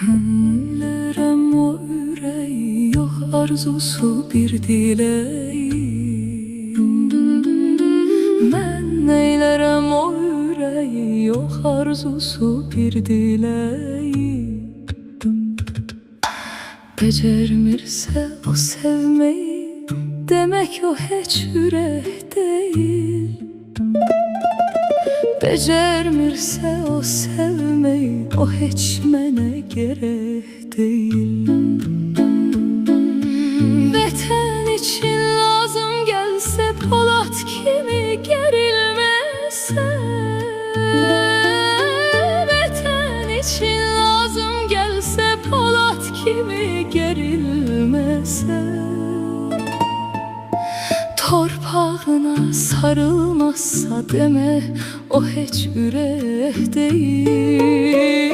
Neylerem o yüreği, yok arzusu bir dileğim. Ben neylerem o yüreği, yok arzusu bir dileğim. Becermirse o sevmeyi, demek o hiç yürek değil. Becermirse o sevmeyi, o hiç mene gerek değil. Vətən için lazım gelse, Polat kimi gerilmese. Vətən için lazım gelse, Polat kimi gerilmese. Torpağına sarılmazsa deme, o hiç yürek değil.